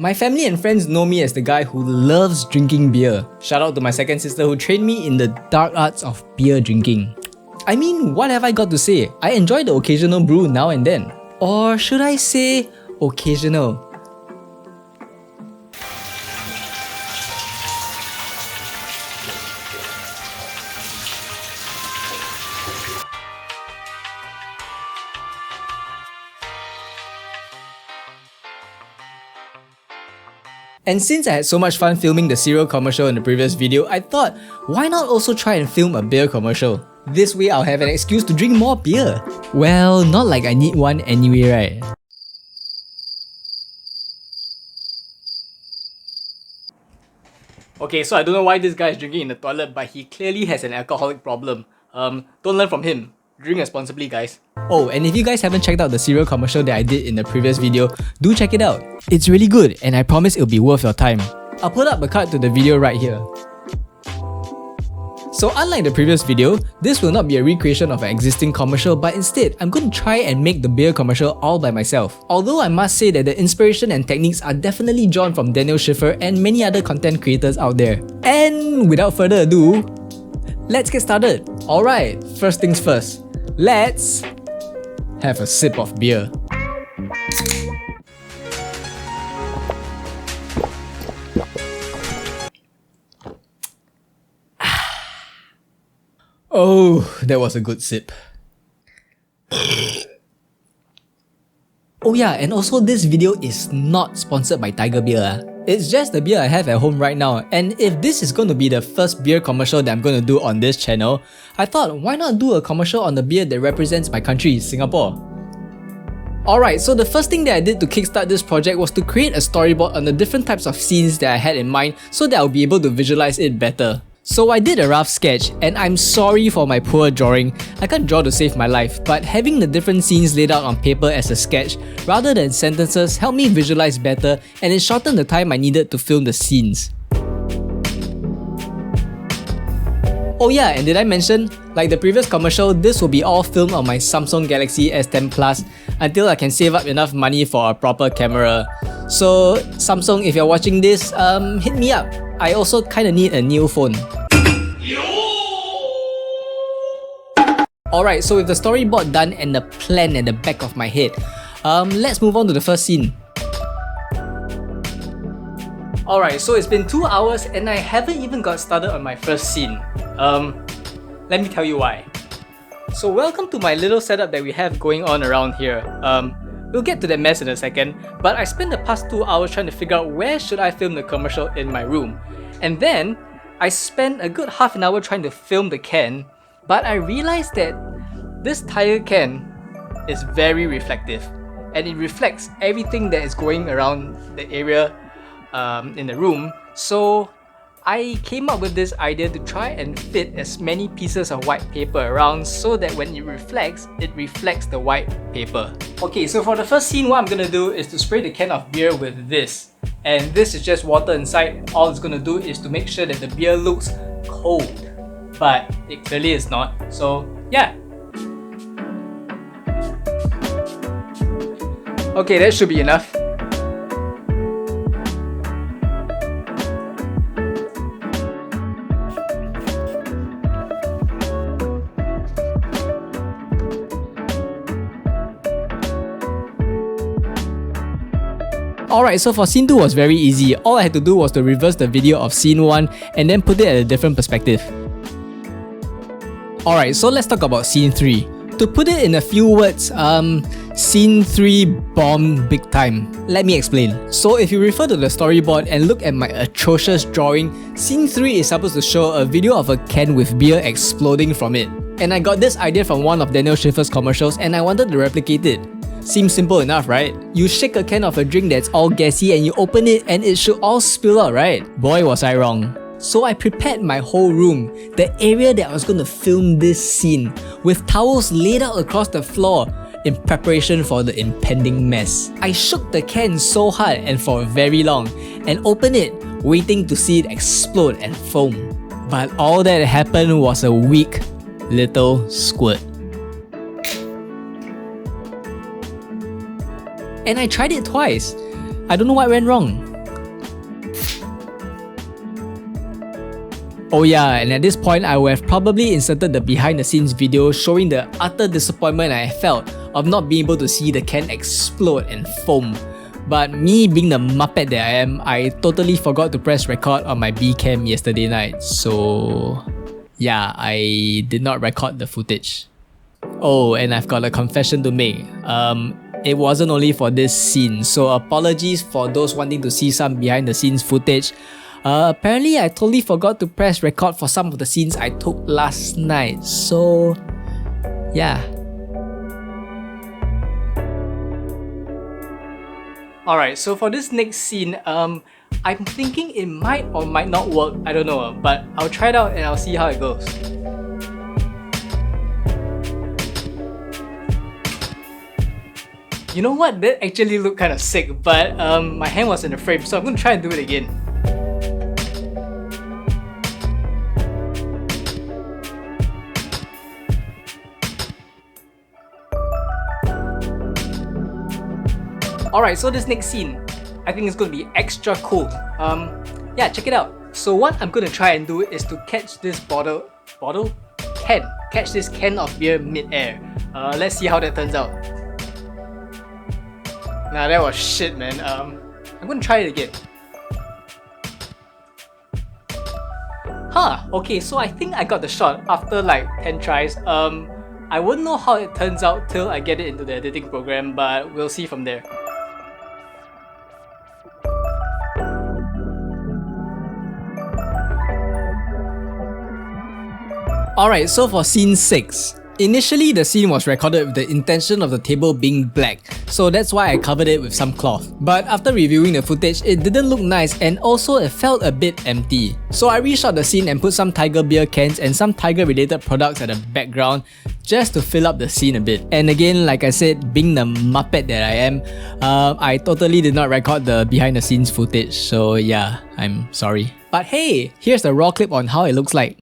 My family and friends know me as the guy who loves drinking beer. Shout out to my second sister who trained me in the dark arts of beer drinking. I mean, what have I got to say? I enjoy the occasional brew now and then. Or should I say, occasional? And since I had so much fun filming the cereal commercial in the previous video, I thought, why not also try and film a beer commercial? This way I'll have an excuse to drink more beer. Well, not like I need one anyway, right? Okay, so I don't know why this guy is drinking in the toilet, but he clearly has an alcoholic problem. Don't learn from him. Drink responsibly, guys. Oh, and if you guys haven't checked out the cereal commercial that I did in the previous video, do check it out. It's really good, and I promise it'll be worth your time. I'll put up a card to the video right here. So unlike the previous video, this will not be a recreation of an existing commercial, but instead, I'm going to try and make the beer commercial all by myself. Although I must say that the inspiration and techniques are definitely drawn from Daniel Schiffer and many other content creators out there. And without further ado, let's get started. Alright, first things first. Let's have a sip of beer. Oh, that was a good sip. Oh yeah, and also this video is not sponsored by Tiger Beer. It's just the beer I have at home right now, and if this is going to be the first beer commercial that I'm going to do on this channel, I thought why not do a commercial on the beer that represents my country, Singapore. Alright, so the first thing that I did to kickstart this project was to create a storyboard on the different types of scenes that I had in mind so that I'll be able to visualize it better. So I did a rough sketch, and I'm sorry for my poor drawing. I can't draw to save my life, but having the different scenes laid out on paper as a sketch rather than sentences helped me visualize better, and it shortened the time I needed to film the scenes. Oh yeah, and did I mention, like the previous commercial, this will be all filmed on my Samsung Galaxy S10 Plus until I can save up enough money for a proper camera. So Samsung, if you're watching this, hit me up. I also kinda need a new phone. Alright, so with the storyboard done and the plan at the back of my head, let's move on to the first scene. Alright, so it's been 2 hours and I haven't even got started on my first scene. Let me tell you why. So welcome to my little setup that we have going on around here. We'll get to that mess in a second, but I spent the past 2 hours trying to figure out where should I film the commercial in my room. And then, I spent a good half an hour trying to film the can, but I realized that this tire can is very reflective, and it reflects everything that is going around the area in the room. So I came up with this idea to try and fit as many pieces of white paper around so that when it reflects the white paper. Okay, so for the first scene, what I'm gonna do is to spray the can of beer with this. And this is just water inside. All it's gonna do is to make sure that the beer looks cold. But it clearly is not, so yeah. Okay, that should be enough. Alright, so for scene 2 was very easy. All I had to do was to reverse the video of scene 1 and then put it at a different perspective. Alright, so let's talk about scene 3. To put it in a few words, scene 3 bombed big time. Let me explain. So if you refer to the storyboard and look at my atrocious drawing, scene 3 is supposed to show a video of a can with beer exploding from it. And I got this idea from one of Daniel Schiffer's commercials and I wanted to replicate it. Seems simple enough, right? You shake a can of a drink that's all gassy and you open it and it should all spill out, right? Boy, was I wrong. So I prepared my whole room, the area that I was going to film this scene, with towels laid out across the floor in preparation for the impending mess. I shook the can so hard and for very long and opened it, waiting to see it explode and foam. But all that happened was a weak little squirt. And I tried it twice. I don't know what went wrong. Oh yeah, and at this point I would have probably inserted the behind the scenes video showing the utter disappointment I felt of not being able to see the can explode and foam. But me being the muppet that I am, I totally forgot to press record on my B cam yesterday night, so yeah, I did not record the footage. Oh, and I've got a confession to make. It wasn't only for this scene, so apologies for those wanting to see some behind the scenes footage. Apparently I totally forgot to press record for some of the scenes I took last night, so yeah. Alright, so for this next scene, I'm thinking it might or might not work, I don't know, but I'll try it out and I'll see how it goes. You know what, that actually looked kind of sick, but my hand was in the frame, so I'm gonna try and do it again. Alright, so this next scene, I think it's gonna be extra cool. Yeah, check it out. So what I'm gonna try and do is to catch this catch this can of beer mid-air. Let's see how that turns out. Nah, that was shit, man. I'm gonna try it again. Okay, so I think I got the shot after like 10 tries. I wouldn't know how it turns out till I get it into the editing program, but we'll see from there. Alright, so for scene 6. Initially, the scene was recorded with the intention of the table being black, so that's why I covered it with some cloth. But after reviewing the footage, it didn't look nice and also it felt a bit empty. So I reshot the scene and put some Tiger beer cans and some Tiger related products at the background just to fill up the scene a bit. And again, like I said, being the muppet that I am, I totally did not record the behind the scenes footage, so yeah, I'm sorry. But hey, here's the raw clip on how it looks like.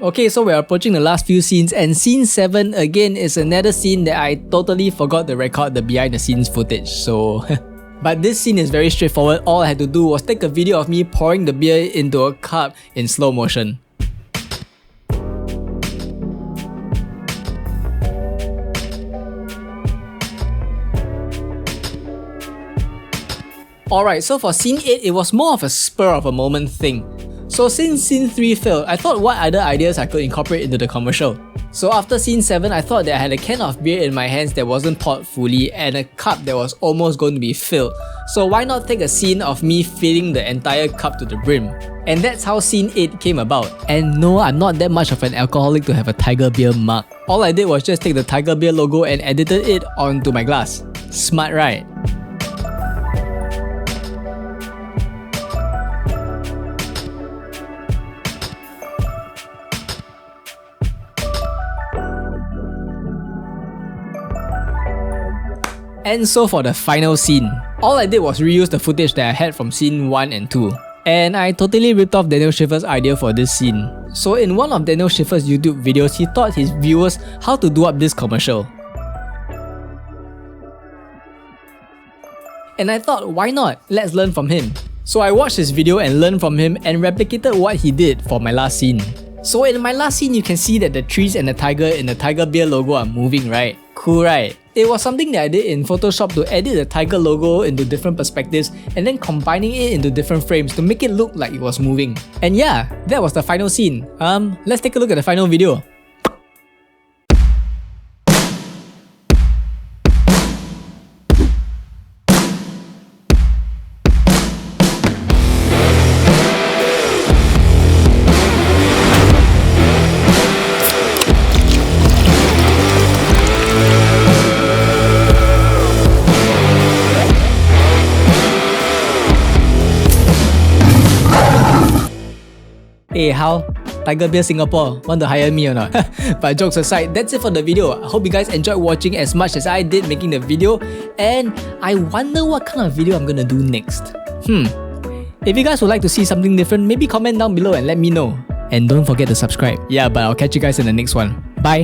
Okay, so we're approaching the last few scenes, and scene 7 again is another scene that I totally forgot to record the behind the scenes footage, so but this scene is very straightforward. All I had to do was take a video of me pouring the beer into a cup in slow motion. Alright, so for scene 8, it was more of a spur of a moment thing. So since scene 3 failed, I thought what other ideas I could incorporate into the commercial. So after scene 7, I thought that I had a can of beer in my hands that wasn't poured fully and a cup that was almost going to be filled. So why not take a scene of me filling the entire cup to the brim? And that's how scene 8 came about. And no, I'm not that much of an alcoholic to have a Tiger beer mug. All I did was just take the Tiger beer logo and edited it onto my glass. Smart, right? And so for the final scene, all I did was reuse the footage that I had from scene 1 and 2. And I totally ripped off Daniel Schiffer's idea for this scene. So in one of Daniel Schiffer's YouTube videos, he taught his viewers how to do up this commercial. And I thought, why not? Let's learn from him. So I watched his video and learned from him and replicated what he did for my last scene. So in my last scene, you can see that the trees and the tiger in the Tiger beer logo are moving, right? Cool, right? It was something that I did in Photoshop to edit the Tiger logo into different perspectives and then combining it into different frames to make it look like it was moving. And yeah, that was the final scene. Let's take a look at the final video. Hey, how? Tiger Beer Singapore, want to hire me or not? But jokes aside, that's it for the video. I hope you guys enjoyed watching as much as I did making the video, and I wonder what kind of video I'm gonna do next. If you guys would like to see something different, maybe comment down below and let me know. And don't forget to subscribe. Yeah, but I'll catch you guys in the next one. Bye!